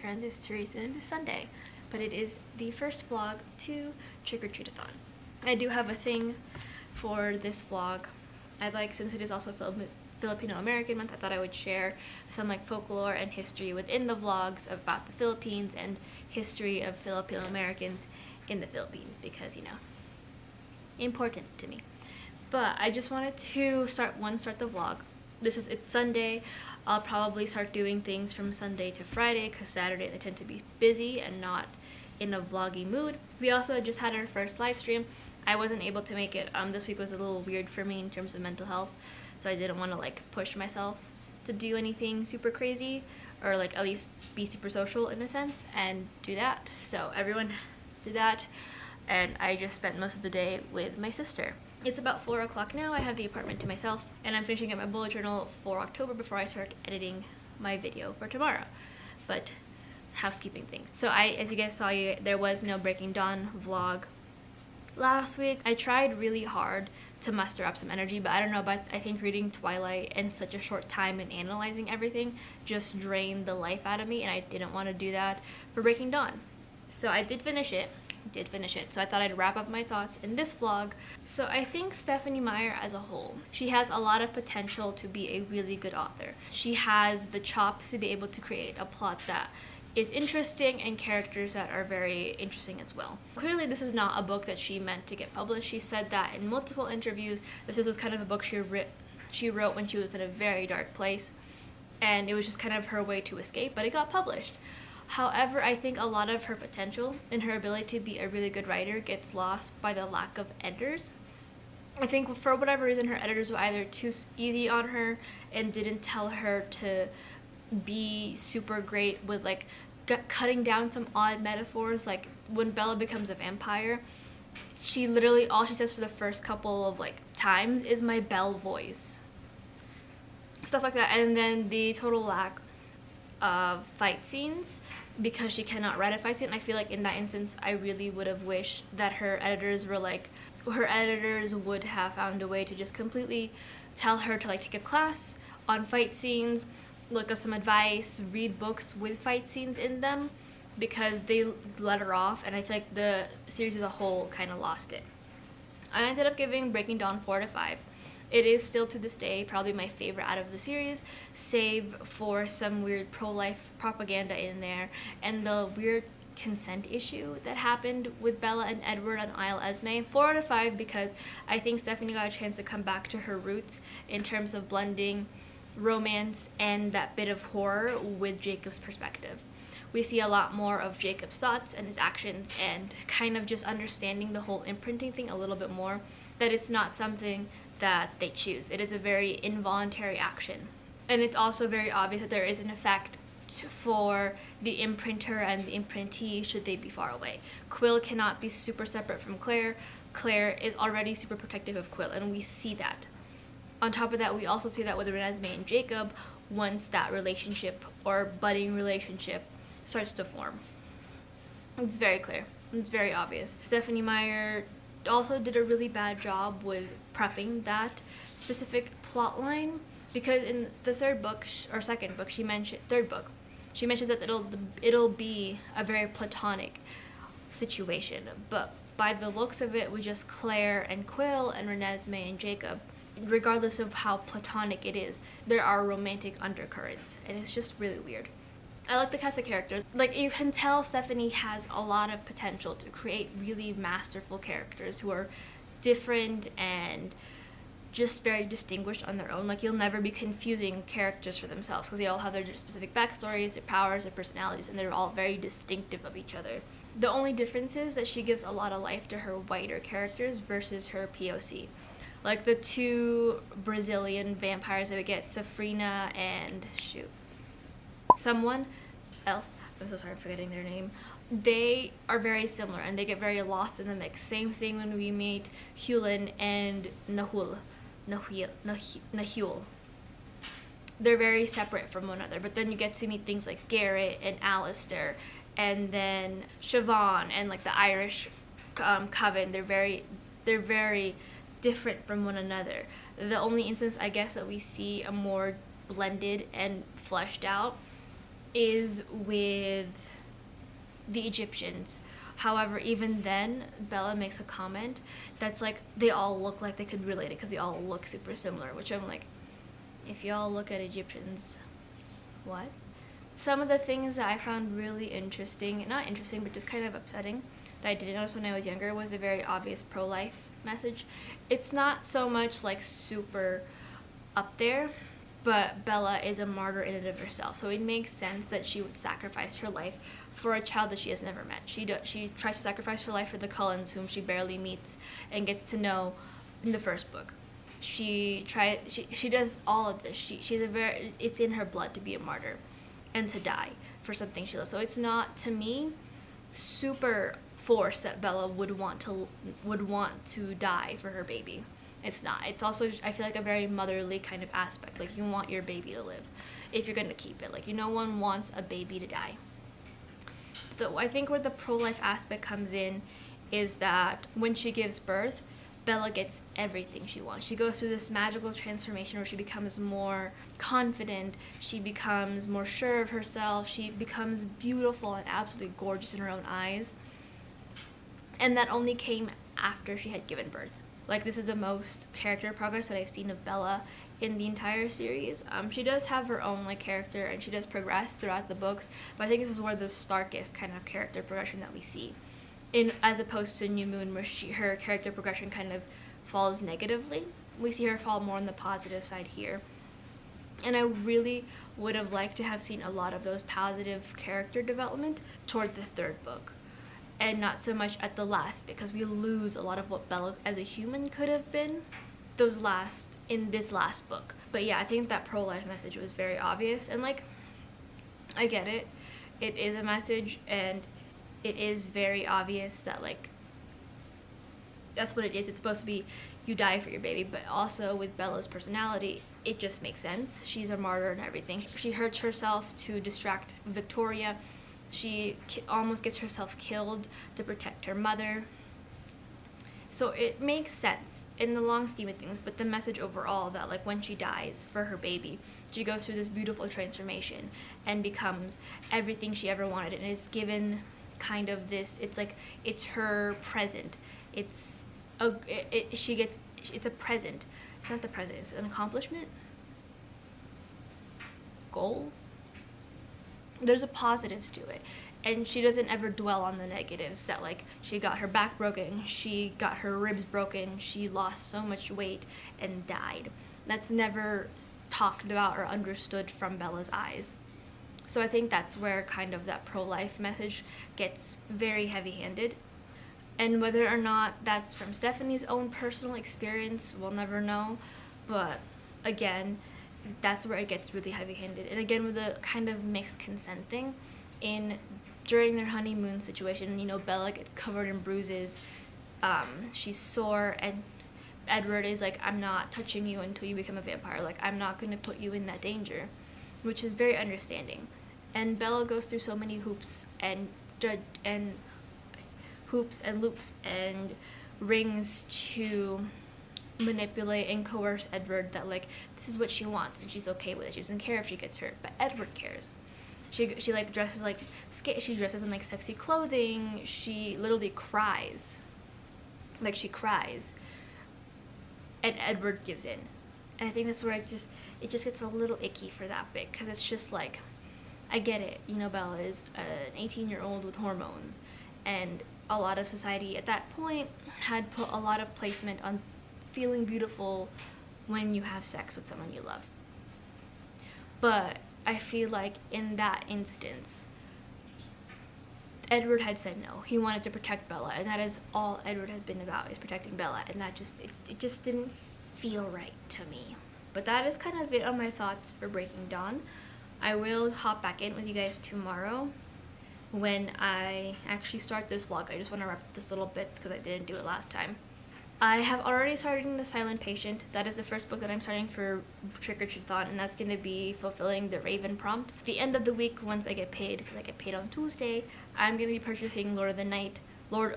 turn this series into Sunday, but it is the first vlog to Trick or Treat-a-thon. I do have a thing for this vlog. Since it is also Filipino American Month, I thought I would share some folklore and history within the vlogs about the Philippines and history of Filipino Americans in the Philippines, because important to me. But I just wanted to start the vlog. It's Sunday. I'll probably start doing things from Sunday to Friday, because Saturday I tend to be busy and not in a vloggy mood. We also just had our first live stream. I wasn't able to make it. This week was a little weird for me in terms of mental health, so I didn't want to push myself to do anything super crazy, or at least be super social in a sense and do that. So everyone did that, and I just spent most of the day with my sister. It's about 4 o'clock now. I have the apartment to myself, and I'm finishing up my bullet journal for October before I start editing my video for tomorrow. But housekeeping things. So as you guys saw, there was no Breaking Dawn vlog last week. I tried really hard to muster up some energy, but I don't know, but I think reading Twilight in such a short time and analyzing everything just drained the life out of me, and I didn't want to do that for Breaking Dawn. So I did finish it, so I thought I'd wrap up my thoughts in this vlog. So I think Stephenie Meyer as a whole, she has a lot of potential to be a really good author. She has the chops to be able to create a plot that is interesting and characters that are very interesting as well. Clearly this is not a book that she meant to get published. She said that in multiple interviews. This was kind of a book she wrote when she was in a very dark place, and it was just kind of her way to escape, but it got published. However, I think a lot of her potential and her ability to be a really good writer gets lost by the lack of editors. I think for whatever reason her editors were either too easy on her and didn't tell her to be super great with cutting down some odd metaphors. Like when Bella becomes a vampire, she literally, all she says for the first couple of times is "my Belle voice," stuff like that. And then the total lack of fight scenes, because she cannot write a fight scene. I feel like in that instance I really would have wished that her editors would have found a way to just completely tell her to take a class on fight scenes, look up some advice, read books with fight scenes in them, because they let her off, and I feel like the series as a whole kind of lost it. I ended up giving Breaking Dawn 4 to 5. It is still to this day probably my favorite out of the series, save for some weird pro-life propaganda in there and the weird consent issue that happened with Bella and Edward on Isle Esme. 4 out of 5 because I think Stephenie got a chance to come back to her roots in terms of blending romance and that bit of horror with Jacob's perspective. We see a lot more of Jacob's thoughts and his actions, and kind of just understanding the whole imprinting thing a little bit more, that it's not something that they choose. It is a very involuntary action, and it's also very obvious that there is an effect for the imprinter and the imprintee should they be far away. Quill cannot be super separate from Claire. Claire is already super protective of Quill, and we see that. On top of that, we also see that with Renesmee and Jacob once that relationship or budding relationship starts to form. It's very clear. It's very obvious. Stephenie Meyer also did a really bad job with prepping that specific plot line, because in the second book she mentions that it'll be a very platonic situation, but by the looks of it, with just Claire and Quill and Renesmee and Jacob, regardless of how platonic it is, there are romantic undercurrents, and it's just really weird. I like the cast of characters. You can tell Stephenie has a lot of potential to create really masterful characters who are different and just very distinguished on their own. You'll never be confusing characters for themselves, because they all have their specific backstories, their powers, their personalities, and they're all very distinctive of each other. The only difference is that she gives a lot of life to her whiter characters versus her POC. The two Brazilian vampires that we get, Safrina and someone else, I'm so sorry, I'm forgetting their name. They are very similar and they get very lost in the mix. Same thing when we meet Hulin and Nahul. They're very separate from one another, but then you get to meet things like Garrett and Alistair, and then Siobhan and the Irish coven. They're very different from one another. The only instance I guess that we see a more blended and fleshed out is with the Egyptians. However, even then, Bella makes a comment that's like, they all look like they could relate it because they all look super similar, which I'm like, if y'all look at Egyptians, what? Some of the things that I found really interesting, not interesting, but just kind of upsetting, that I didn't notice when I was younger, was a very obvious pro-life message. It's not so much like super up there, but Bella is a martyr in and of herself, so it makes sense that she would sacrifice her life for a child that she has never met. She tries to sacrifice her life for the Cullens, whom she barely meets and gets to know in the first book. She does all of this. It's in her blood to be a martyr and to die for something she loves. So it's not, to me, super forced that Bella would want to die for her baby. It's not. It's also, I feel like, a very motherly kind of aspect. Like, you want your baby to live if you're going to keep it. Like, no one wants a baby to die. So I think where the pro-life aspect comes in is that when she gives birth, Bella gets everything she wants. She goes through this magical transformation where she becomes more confident, she becomes more sure of herself, she becomes beautiful and absolutely gorgeous in her own eyes. And that only came after she had given birth. Like, this is the most character progress that I've seen of Bella in the entire series. She does have her own like character, and she does progress throughout the books, but I think this is where the starkest kind of character progression that we see, as opposed to New Moon, where her character progression kind of falls negatively. We see her fall more on the positive side here. And I really would have liked to have seen a lot of those positive character development toward the third book, and not so much at the last, because we lose a lot of what Bella as a human could have been in this last book. But yeah, I think that pro-life message was very obvious, and like, I get it. It is a message, and it is very obvious that like, that's what it is. It's supposed to be, you die for your baby, but also with Bella's personality, it just makes sense. She's a martyr and everything. She hurts herself to distract Victoria. She almost gets herself killed to protect her mother. So it makes sense in the long scheme of things, but the message overall that like, when she dies for her baby, she goes through this beautiful transformation and becomes everything she ever wanted, and is given kind of this, it's like, it's her present. It's a present. It's not the present, it's an accomplishment, goal. There's a positives to it, and she doesn't ever dwell on the negatives, that like, she got her back broken, she got her ribs broken, she lost so much weight and died. That's never talked about or understood from Bella's eyes. So I think that's where kind of that pro-life message gets very heavy-handed. And whether or not that's from Stephanie's own personal experience, we'll never know. But again, that's where it gets really heavy-handed. And again, with the kind of mixed consent thing, during their honeymoon situation, Bella gets covered in bruises, she's sore, and Edward is like, I'm not touching you until you become a vampire, like, I'm not going to put you in that danger, which is very understanding. And Bella goes through so many hoops and loops and rings to manipulate and coerce Edward, that like, this is what she wants and she's okay with it. She doesn't care if she gets hurt, but Edward cares. She like dresses like, she dresses in like sexy clothing. She literally cries, like, she cries, and Edward gives in. And I think that's where it just gets a little icky for that bit, because it's just like, I get it, Bella is an 18-year-old with hormones, and a lot of society at that point had put a lot of placement on feeling beautiful when you have sex with someone you love. But I feel like in that instance, Edward had said no. He wanted to protect Bella, and that is all Edward has been about, is protecting Bella, and that it just didn't feel right to me. But that is kind of it on my thoughts for Breaking Dawn. I will hop back in with you guys tomorrow when I actually start this vlog. I just want to wrap up this little bit because I didn't do it last time. I have already started The Silent Patient. That is the first book that I'm starting for Trick or Treat-a-thon, and that's going to be fulfilling the Raven prompt. At the end of the week, once I get paid, because I get paid on Tuesday, I'm going to be purchasing Lord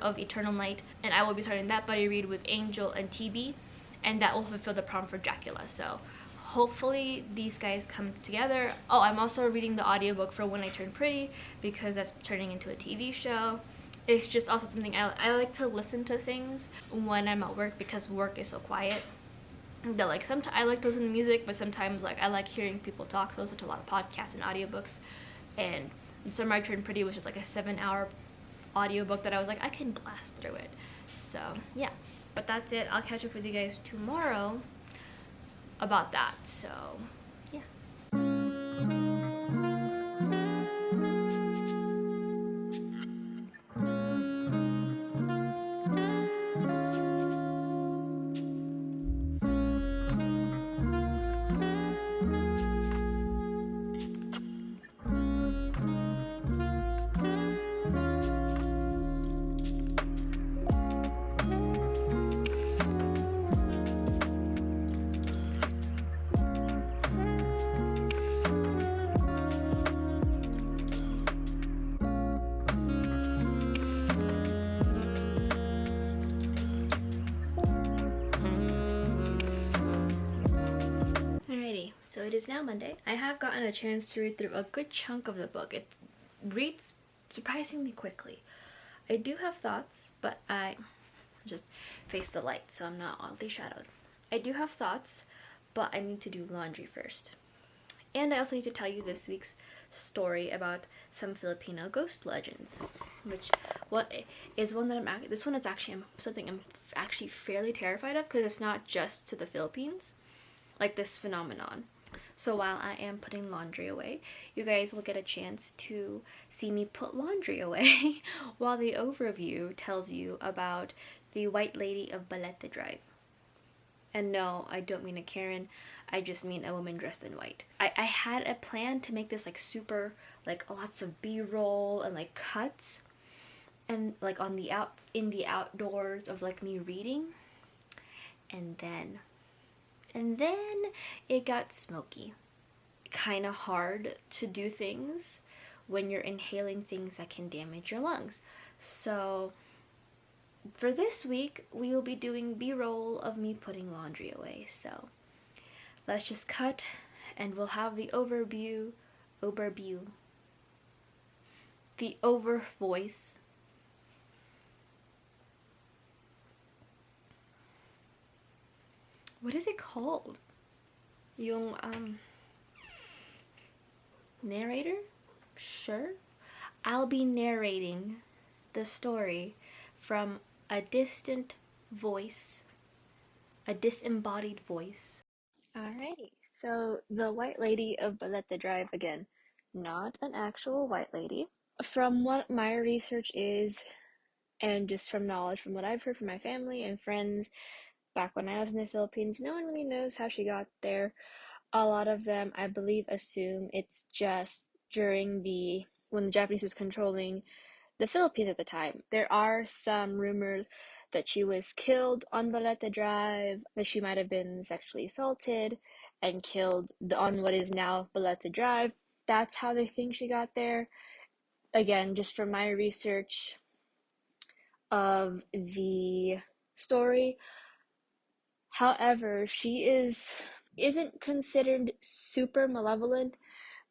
of Eternal Night, and I will be starting that buddy read with Angel and TB, and that will fulfill the prompt for Dracula. So hopefully these guys come together. Oh, I'm also reading the audiobook for When I Turn Pretty because that's turning into a TV show. It's just also something I like to listen to things when I'm at work because work is so quiet. That like sometimes I like to listen to music, but sometimes like I like hearing people talk. So I listen to a lot of podcasts and audiobooks. And The Summer I Turned Pretty was just like a 7-hour audiobook that I was like I can blast through it. So yeah, but that's it. I'll catch up with you guys tomorrow about that. So yeah. Alrighty, so it is now Monday. I have gotten a chance to read through a good chunk of the book. It reads surprisingly quickly. I do have thoughts, but I just face the light so I'm not oddly shadowed. I do have thoughts, but I need to do laundry first. And I also need to tell you this week's story about some Filipino ghost legends, which what is one that this one is actually something I'm actually fairly terrified of because it's not just to the Philippines, like this phenomenon. So while I am putting laundry away, you guys will get a chance to see me put laundry away while the overview tells you about the White Lady of Balete Drive. And no, I don't mean a Karen. I just mean a woman dressed in white. I had a plan to make this like super, like lots of B-roll and like cuts and like on the in the outdoors of like me reading. And then it got smoky. Kind of hard to do things when you're inhaling things that can damage your lungs. So for this week, we will be doing B-roll of me putting laundry away. So let's just cut and we'll have the overview, the over voice. What is it called? Yung narrator? Sure. I'll be narrating the story from a distant voice, a disembodied voice. Alrighty, so the White Lady of Balete Drive again, not an actual white lady. From what my research is, and just from knowledge from what I've heard from my family and friends back when I was in the Philippines, no one really knows how she got there. A lot of them, I believe, assume it's just during when the Japanese was controlling the Philippines at the time. There are some rumors that she was killed on Balete Drive, that she might have been sexually assaulted and killed on what is now Balete Drive. That's how they think she got there. Again, just from my research of the story. However, she isn't considered super malevolent,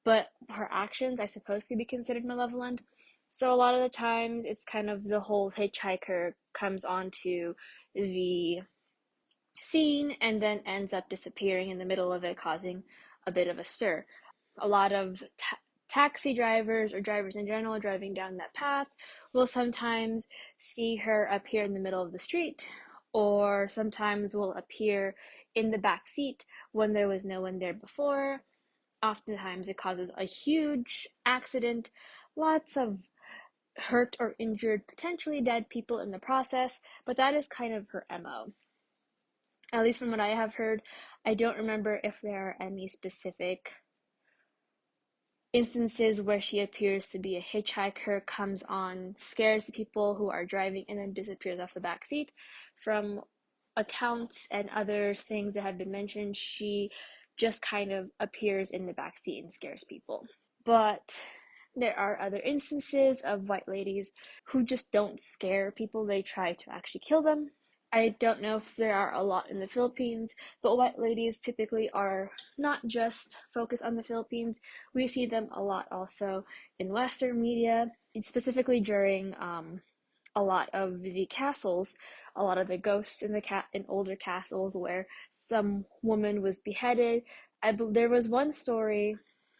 but her actions, I suppose, could be considered malevolent. So a lot of the times, it's kind of the whole hitchhiker comes onto the scene and then ends up disappearing in the middle of it, causing a bit of a stir. A lot of taxi drivers or drivers in general driving down that path will sometimes see her appear in the middle of the street, or sometimes will appear in the back seat when there was no one there before. Oftentimes it causes a huge accident, lots of hurt or injured, potentially dead people in the process, but that is kind of her MO. At least from what I have heard, I don't remember if there are any specific instances where she appears to be a hitchhiker, comes on, scares the people who are driving, and then disappears off the back seat. From accounts and other things that have been mentioned, she just kind of appears in the back seat and scares people. But there are other instances of white ladies who just don't scare people, they try to actually kill them. I don't know if there are a lot in the Philippines, but white ladies typically are not just focused on the Philippines. We see them a lot also in Western media, specifically during a lot of the castles, a lot of the ghosts in in older castles where some woman was beheaded. There was one story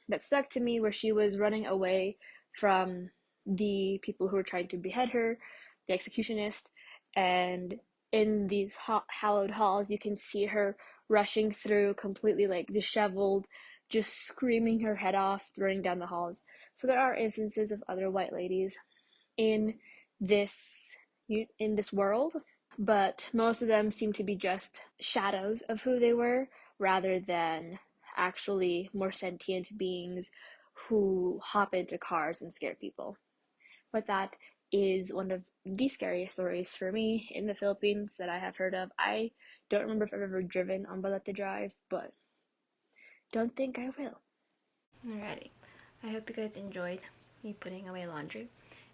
that stuck to me where she was running away from the people who were trying to behead her, the executionist, and in these hallowed halls, you can see her rushing through completely like disheveled, just screaming her head off, running down the halls. So there are instances of other white ladies in this in this world, but most of them seem to be just shadows of who they were rather than actually more sentient beings who hop into cars and scare people. But that is one of the scariest stories for me in the Philippines that I have heard of. I don't remember if I've ever driven on Balete Drive, but don't think I will. Alrighty. I hope you guys enjoyed me putting away laundry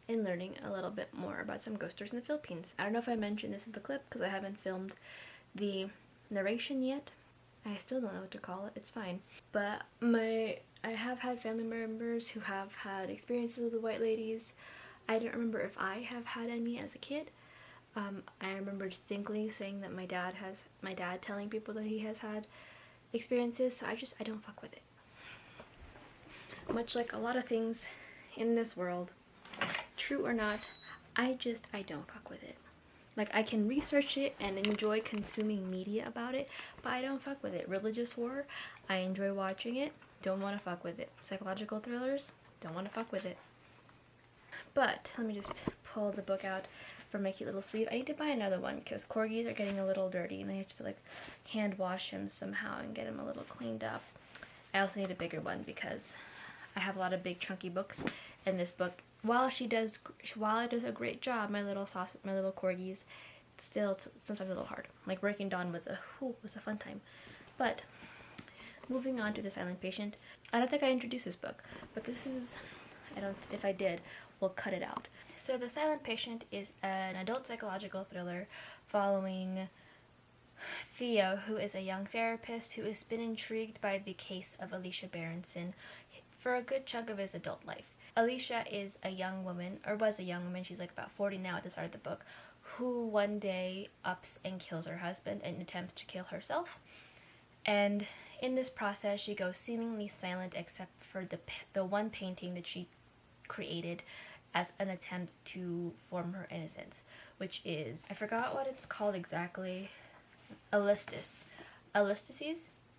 and learning a little bit more about some ghost stories in the Philippines. I don't know if I mentioned this in the clip because I haven't filmed the narration yet. I still don't know what to call it. It's fine. But I have had family members who have had experiences with the white ladies. I don't remember if I have had any as a kid. I remember distinctly saying that my dad telling people that he has had experiences, so I don't fuck with it. Much like a lot of things in this world, true or not, I don't fuck with it. Like, I can research it and enjoy consuming media about it, but I don't fuck with it. Religious horror, I enjoy watching it, don't want to fuck with it. Psychological thrillers, don't want to fuck with it. But let me just pull the book out from my cute little sleeve. I need to buy another one because corgis are getting a little dirty and I have to like hand wash him somehow and get him a little cleaned up. I also need a bigger one because I have a lot of big chunky books, and this book, while it does a great job, my little corgis, it's still sometimes a little hard. Like Breaking Dawn was a fun time. But moving on to The Silent Patient, I don't think I introduced this book, but if I did, we'll cut it out. So The Silent Patient is an adult psychological thriller following Theo, who is a young therapist who has been intrigued by the case of Alicia Berenson for a good chunk of his adult life. Alicia is a young woman, or was a young woman, she's like about 40 now at the start of the book, who one day ups and kills her husband and attempts to kill herself. And in this process, she goes seemingly silent except for the one painting that she created as an attempt to form her innocence, which is, I forgot what it's called exactly, Allistices.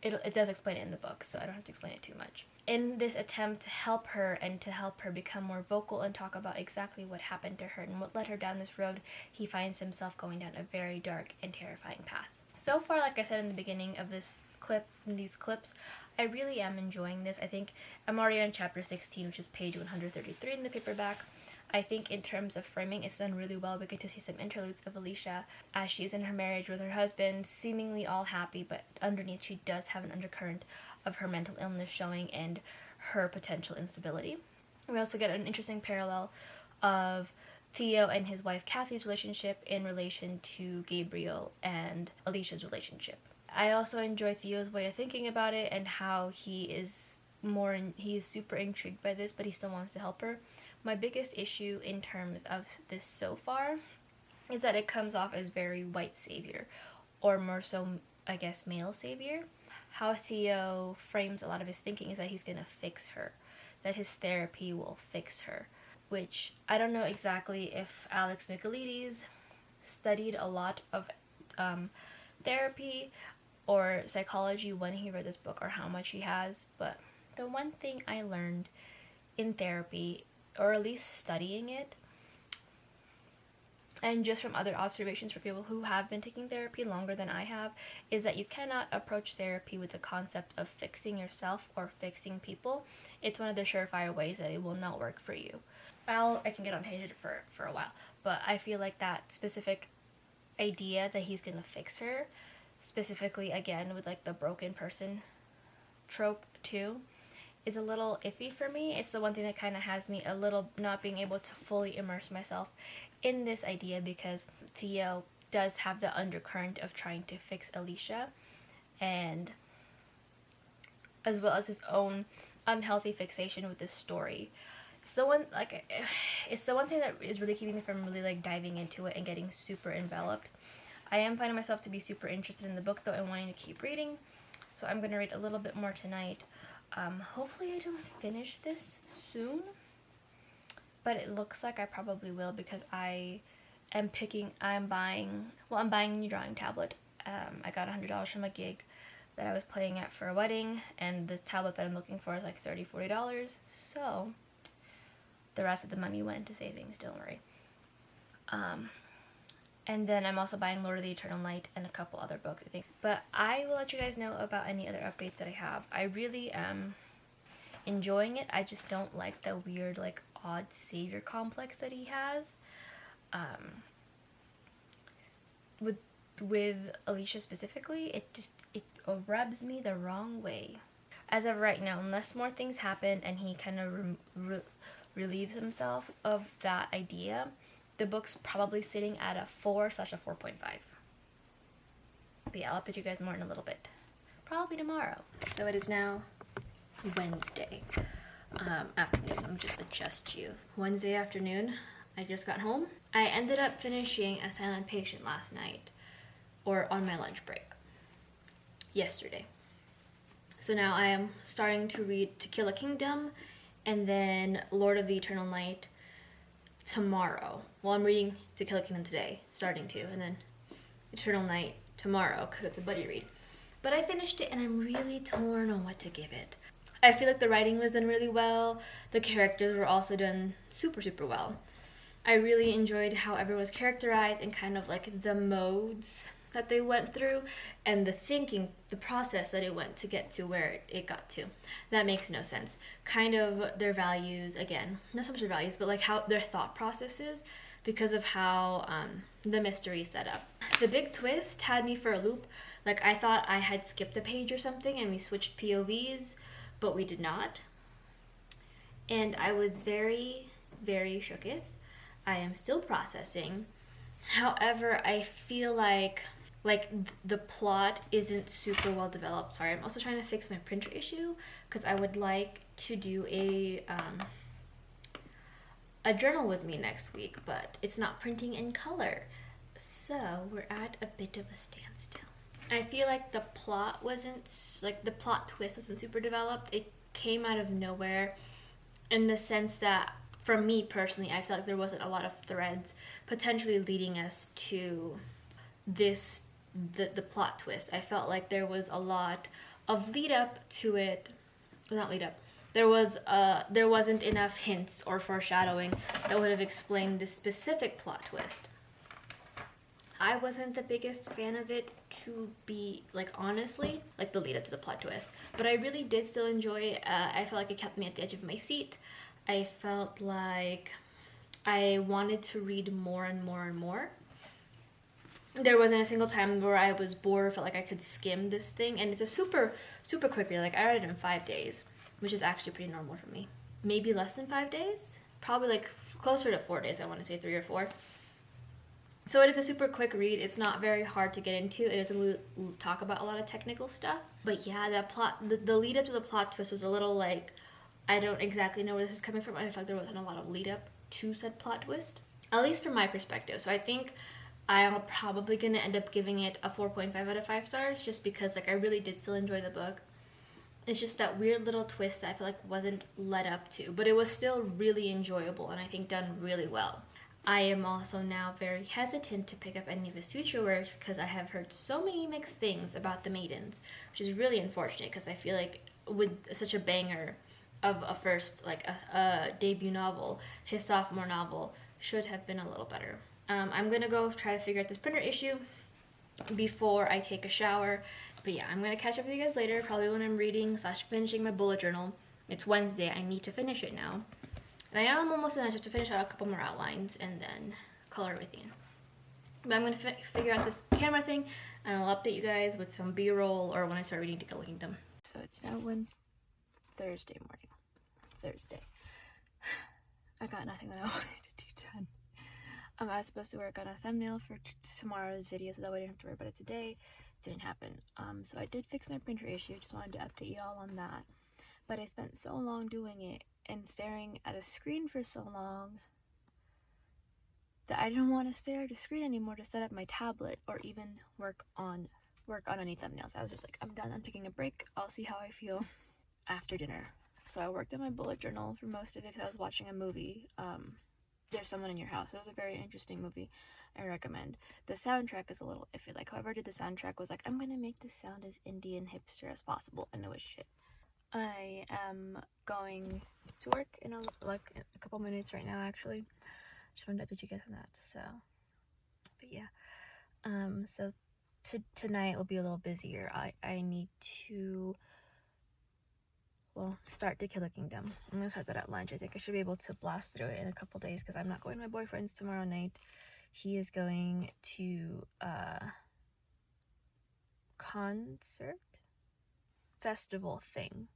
It does explain it in the book, so I don't have to explain it too much. In this attempt to help her and to help her become more vocal and talk about exactly what happened to her and what led her down this road, he finds himself going down a very dark and terrifying path. So far, like I said in the beginning of these clips, I really am enjoying this. I think I'm already on chapter 16, which is page 133 in the paperback. I think in terms of framing, it's done really well. We get to see some interludes of Alicia as she's in her marriage with her husband, seemingly all happy, but underneath she does have an undercurrent of her mental illness showing and her potential instability. We also get an interesting parallel of Theo and his wife Kathy's relationship in relation to Gabriel and Alicia's relationship. I also enjoy Theo's way of thinking about it and how he is super intrigued by this, but he still wants to help her. My biggest issue in terms of this so far is that it comes off as very white savior, or more so, I guess, male savior. How Theo frames a lot of his thinking is that he's gonna fix her, that his therapy will fix her, which I don't know exactly if Alex Michaelides studied a lot of therapy or psychology when he read this book, or how much he has, but the one thing I learned in therapy, or at least studying it, and just from other observations for people who have been taking therapy longer than I have, is that you cannot approach therapy with the concept of fixing yourself or fixing people. It's one of the surefire ways that it will not work for you. I can get on tangent for a while, but I feel like that specific idea that he's gonna fix her, specifically again with like the broken person trope too, is a little iffy for me. It's the one thing that kind of has me a little not being able to fully immerse myself in this idea, because Theo does have the undercurrent of trying to fix Alicia, and as well as his own unhealthy fixation with this story. It's the one, like, it's the one thing that is really keeping me from really like diving into it and getting super enveloped. I am finding myself to be super interested in the book though and wanting to keep reading, so I'm gonna read a little bit more tonight. Hopefully I don't finish this soon, but it looks like I probably will, because I'm buying a new drawing tablet. I got $100 from a gig that I was playing at for a wedding, and the tablet that I'm looking for is like $30-40, so the rest of the money went to savings, don't worry. And then I'm also buying Lord of the Eternal Night and a couple other books, I think. But I will let you guys know about any other updates that I have. I really am enjoying it. I just don't like the weird, like, odd savior complex that he has. With Alicia specifically, it rubs me the wrong way. As of right now, unless more things happen and he kind of relieves himself of that idea, the book's probably sitting at a 4/4.5. But yeah, I'll update you guys more in a little bit. Probably tomorrow. So it is now Wednesday afternoon. Let me just adjust you. Wednesday afternoon. I just got home. I ended up finishing A Silent Patient last night, or on my lunch break, yesterday. So now I am starting to read To Kill a Kingdom and then Lord of the Eternal Night tomorrow. Well, I'm reading To Kill a Kingdom today, starting to, and then Eternal Night tomorrow because it's a buddy read. But I finished it and I'm really torn on what to give it. I feel like the writing was done really well. The characters were also done super, super well. I really enjoyed how everyone was characterized and kind of like the modes that they went through and the thinking, the process that it went to get to where it got to. That makes no sense. Kind of their values, again, not so much their values, but like how their thought processes because of how the mystery is set up. The big twist had me for a loop. Like, I thought I had skipped a page or something and we switched POVs, but we did not. And I was very, very shooketh. I am still processing. However, I feel like the plot isn't super well developed. Sorry, I'm also trying to fix my printer issue because I would like to do a journal with me next week, but it's not printing in color. So we're at a bit of a standstill. I feel like the plot twist wasn't super developed. It came out of nowhere in the sense that, for me personally, I feel like there wasn't a lot of threads potentially leading us to this, the plot twist. I felt like there was a lot of lead up to it. Not lead up. There wasn't enough hints or foreshadowing that would have explained this specific plot twist. I wasn't the biggest fan of it, to be, like, honestly, like the lead up to the plot twist. But I really did still enjoy it. I felt like it kept me at the edge of my seat. I felt like I wanted to read more and more and more. There wasn't a single time where I was bored or felt like I could skim this thing. And it's a super, super quick read. Like, I read it in 5 days, which is actually pretty normal for me. Maybe less than 5 days? Probably like closer to 4 days, I want to say 3 or 4. So it is a super quick read. It's not very hard to get into. It doesn't talk about a lot of technical stuff. But yeah, that plot, the lead up to the plot twist was a little like, I don't exactly know where this is coming from. I felt like there wasn't a lot of lead up to said plot twist, at least from my perspective. So I think I'm probably gonna end up giving it a 4.5 out of 5 stars, just because like I really did still enjoy the book. It's just that weird little twist that I feel like wasn't led up to, but it was still really enjoyable and I think done really well. I am also now very hesitant to pick up any of his future works because I have heard so many mixed things about The Maidens, which is really unfortunate because I feel like with such a banger of a first, like a debut novel, his sophomore novel should have been a little better. I'm gonna go try to figure out this printer issue before I take a shower. But yeah, I'm gonna catch up with you guys later, probably when I'm reading / finishing my bullet journal. It's Wednesday, I need to finish it now. And I am almost done. I have to finish out a couple more outlines and then color everything in. But I'm gonna figure out this camera thing and I'll update you guys with some B-roll or when I start reading To Kill a Kingdom. So it's now Thursday morning. Thursday. I got nothing that I wanted to do done. I was supposed to work on a thumbnail for tomorrow's video, so that way I didn't have to worry about it today. Didn't happen. So I did fix my printer issue. Just wanted to update y'all on that. But I spent so long doing it and staring at a screen for so long that I didn't want to stare at a screen anymore to set up my tablet or even work on any thumbnails. I was just like, I'm done. I'm taking a break. I'll see how I feel after dinner. So I worked on my bullet journal for most of it because I was watching a movie. There's Someone in Your House. It was a very interesting movie. I recommend. The soundtrack is a little iffy. Like, whoever did the soundtrack was like, I'm gonna make this sound as indie and hipster as possible, and it was shit. I am going to work in a couple minutes right now, actually. Just wanted to update you guys on that. So, but yeah. So tonight will be a little busier. I need to, well, start To Kill a Kingdom. I'm gonna start that at lunch. I think I should be able to blast through it in a couple days because I'm not going to my boyfriend's tomorrow night. He is going to concert festival thing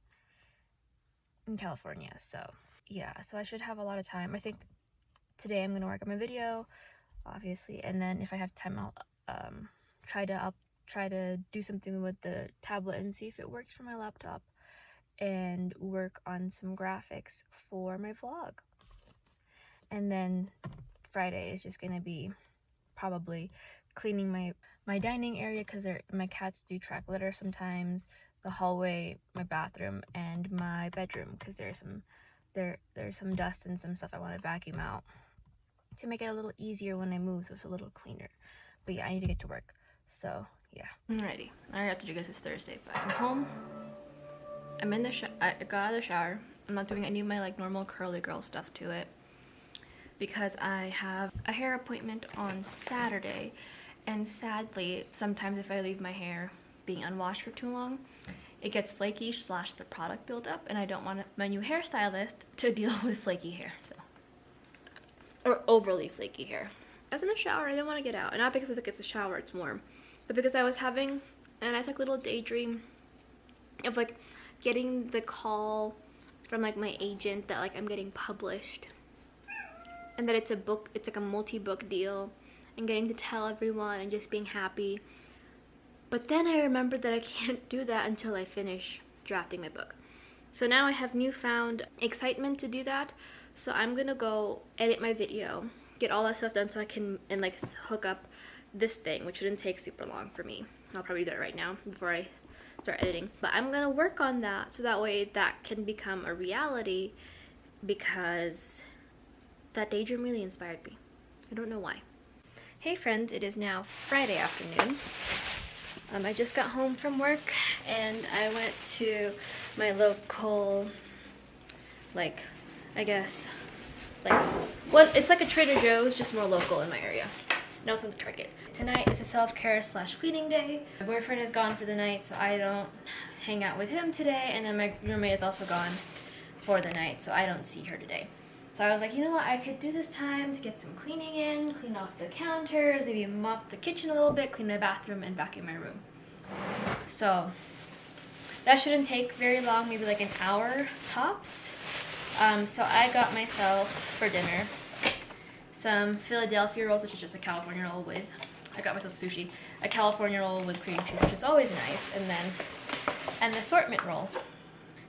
in California. So yeah, so I should have a lot of time. I think today I'm gonna work on my video, obviously, and then if I have time, I'll try to do something with the tablet and see if it works for my laptop, and work on some graphics for my vlog. And then Friday is just gonna be probably cleaning my dining area because my cats do track litter sometimes, the hallway, my bathroom, and my bedroom because there's some dust and some stuff I want to vacuum out to make it a little easier when I move, so it's a little cleaner. But yeah, I need to get to work. So yeah. Alrighty, I have to do this. It's Thursday, but I'm home. I'm in the I got out of the shower. I'm not doing any of my like normal curly girl stuff to it because I have a hair appointment on Saturday, and sadly, sometimes if I leave my hair being unwashed for too long, it gets flaky / the product buildup, and I don't want my new hairstylist to deal with flaky hair, so, or overly flaky hair. I was in the shower, I didn't want to get out, and not because it's a shower, it's warm, but because I was having a nice like little daydream of like getting the call from like my agent that like I'm getting published and that it's a book, it's like a multi-book deal, and getting to tell everyone and just being happy. But then I remembered that I can't do that until I finish drafting my book. So now I have newfound excitement to do that. So I'm gonna go edit my video, get all that stuff done so I can like hook up this thing, which shouldn't take super long for me. I'll probably do it right now before I start editing. But I'm gonna work on that so that way that can become a reality, because that daydream really inspired me. I don't know why. Hey friends, it is now Friday afternoon. I just got home from work and I went to my local, like, I guess, like, what, it's like a Trader Joe's, just more local in my area. And also the Target. Tonight is a self-care / cleaning day. My boyfriend is gone for the night, so I don't hang out with him today, and then my roommate is also gone for the night, so I don't see her today. So I was like, you know what, I could do this time to get some cleaning in, clean off the counters, maybe mop the kitchen a little bit, clean my bathroom, and vacuum my room. So that shouldn't take very long, maybe like an hour tops. So I got myself for dinner some Philadelphia rolls, which is just a California roll with, I got myself sushi, a California roll with cream cheese, which is always nice, and then an assortment roll.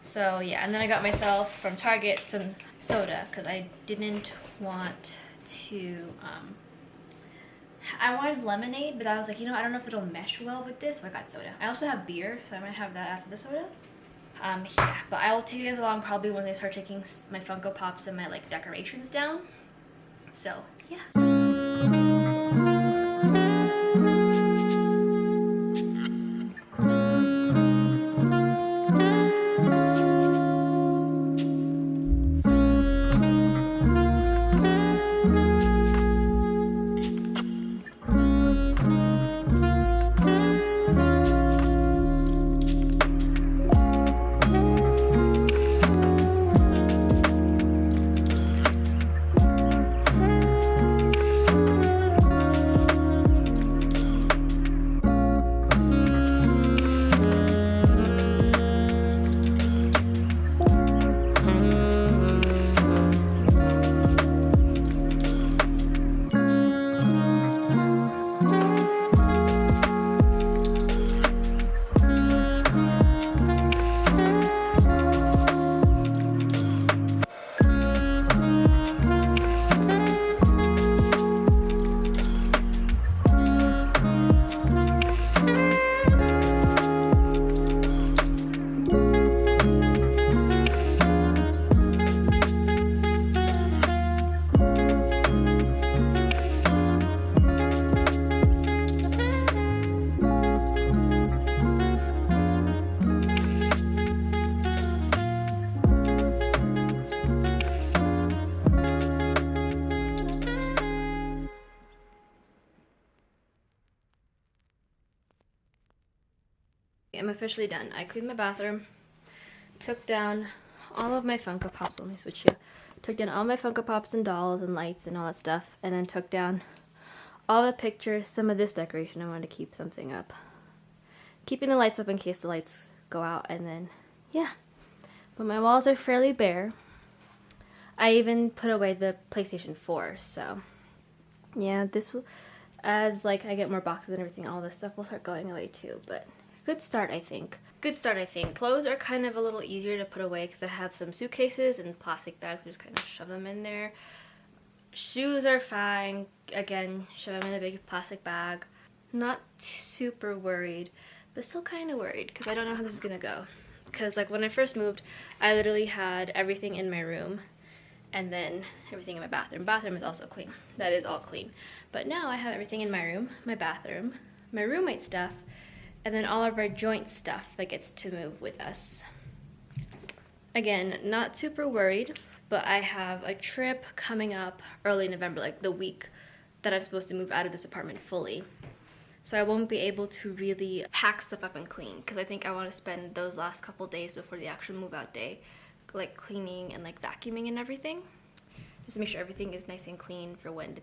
So yeah, and then I got myself from Target some soda because I didn't want to, I wanted lemonade, but I was like, you know, I don't know if it'll mesh well with this, so I got soda. I also have beer, so I might have that after the soda. Yeah, but I will take you guys along probably when I start taking my Funko Pops and my like decorations down. So yeah. officially done. I cleaned my bathroom, took down all of my Funko Pops. Let me switch you. Took down all my Funko Pops and dolls and lights and all that stuff, and then took down all the pictures, some of this decoration. I wanted to keep something up. Keeping the lights up in case the lights go out, and then, yeah. But my walls are fairly bare. I even put away the PlayStation 4, so, yeah, this will, as, like, I get more boxes and everything, all this stuff will start going away too, but good start, I think. Good start, I think. Clothes are kind of a little easier to put away because I have some suitcases and plastic bags. I just kind of shove them in there. Shoes are fine. Again, shove them in a big plastic bag. Not super worried, but still kind of worried because I don't know how this is gonna go. Because like when I first moved, I literally had everything in my room and then everything in my bathroom. Bathroom is also clean. That is all clean. But now I have everything in my room, my bathroom, my roommate stuff, and then all of our joint stuff that gets to move with us. Again, not super worried, but I have a trip coming up early November, like the week that I'm supposed to move out of this apartment fully. So I won't be able to really pack stuff up and clean because I think I want to spend those last couple days before the actual move out day like cleaning and like vacuuming and everything. Just to make sure everything is nice and clean for when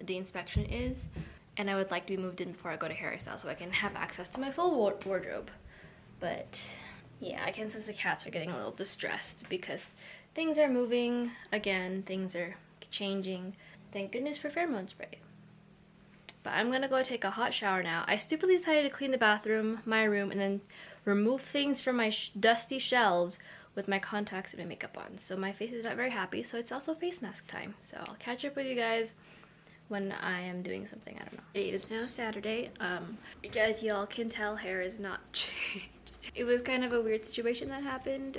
the inspection is. And I would like to be moved in before I go to Harry Styles so I can have access to my full wardrobe. But yeah, I can sense the cats are getting a little distressed because things are moving again, things are changing. Thank goodness for pheromone spray. But I'm gonna go take a hot shower now. I stupidly decided to clean the bathroom, my room, and then remove things from my dusty shelves with my contacts and my makeup on. So my face is not very happy, so it's also face mask time. So I'll catch up with you guys when I am doing something, I don't know. It is now Saturday. As y'all can tell, hair is not changed. It was kind of a weird situation that happened.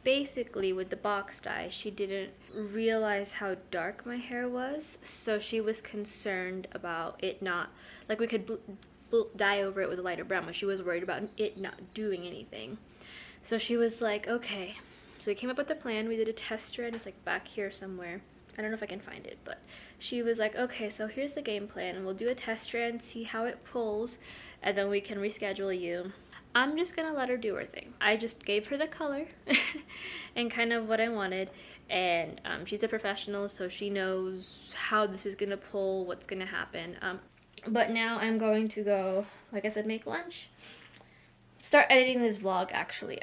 Basically, with the box dye, she didn't realize how dark my hair was, so she was concerned about it not, like we could dye over it with a lighter brown, but she was worried about it not doing anything. So she was like, okay. So we came up with a plan. We did a test strand. It's like back here somewhere. I don't know if I can find it, but she was like, okay, so here's the game plan. We'll do a test strand, see how it pulls, and then we can reschedule you. I'm just gonna let her do her thing. I just gave her the color and kind of what I wanted, and she's a professional, so she knows how this is gonna pull, what's gonna happen. But now I'm going to go, like I said, make lunch, start editing this vlog actually,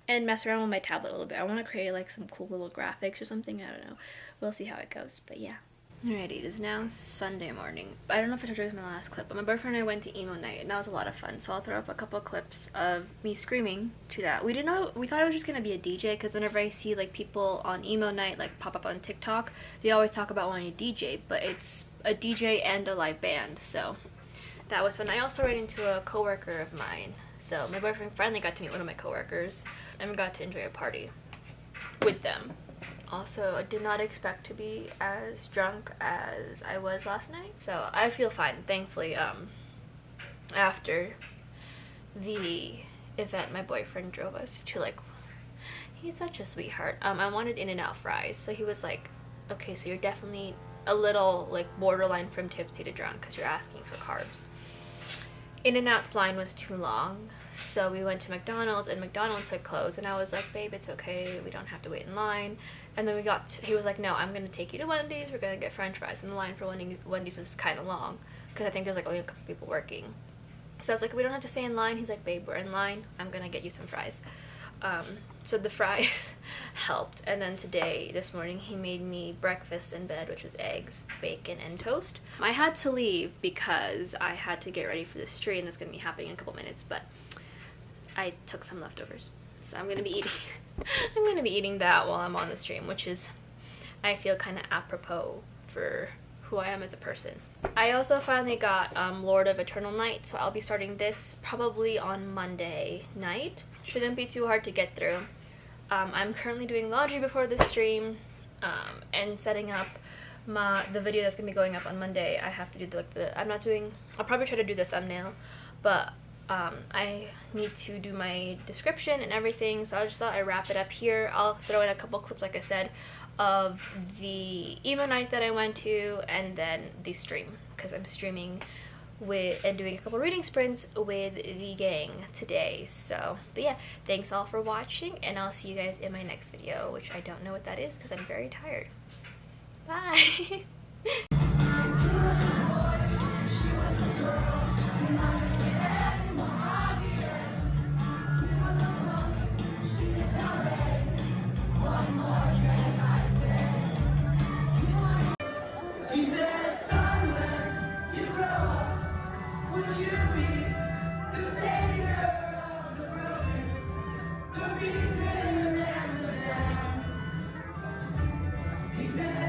and mess around with my tablet a little bit. I want to create like some cool little graphics or something. I don't know. We'll see how it goes, but yeah. Alrighty, it is now Sunday morning. I don't know if I told you this in my last clip, but my boyfriend and I went to emo night, and that was a lot of fun. So I'll throw up a couple of clips of me screaming to that. We didn't know, we thought it was just gonna be a DJ, because whenever I see like people on emo night like pop up on TikTok, they always talk about wanting to DJ, but it's a DJ and a live band. So that was fun. I also ran into a coworker of mine. So my boyfriend finally got to meet one of my coworkers, and we got to enjoy a party with them. Also, I did not expect to be as drunk as I was last night, so I feel fine, thankfully. After the event, my boyfriend drove us to, like, he's such a sweetheart. I wanted In-N-Out fries, so he was like, okay, so you're definitely a little, like, borderline from tipsy to drunk because you're asking for carbs. In-N-Out's line was too long, so we went to McDonald's, and McDonald's had closed, and I was like, babe, it's okay, we don't have to wait in line. And then he was like, no, I'm gonna take you to Wendy's, we're gonna get french fries. And the line for Wendy's was kind of long because I think there's like only a couple people working. So I was like, we don't have to stay in line. He's like, babe, we're in line, I'm gonna get you some fries. So the fries helped. And then this morning, he made me breakfast in bed, which was eggs, bacon, and toast. I had to leave because I had to get ready for the stream that's gonna be happening in a couple minutes, but I took some leftovers, so I'm gonna be eating that while I'm on the stream, which is, I feel, kind of apropos for who I am as a person. I also finally got Lord of Eternal Night, so I'll be starting this probably on Monday night. Shouldn't be too hard to get through. I'm currently doing laundry before the stream and setting up the video that's gonna be going up on Monday. I have to do I'll probably try to do the thumbnail, but I need to do my description and everything, so I just thought I'd wrap it up here. I'll throw in a couple clips, like I said, of the emo night that I went to, and then the stream, because I'm streaming and doing a couple reading sprints with the gang today. So, but yeah, thanks all for watching, and I'll see you guys in my next video, which I don't know what that is because I'm very tired. Bye! He said, son, when you grow up, would you be the savior of the broken, the beaten and the damned? He said,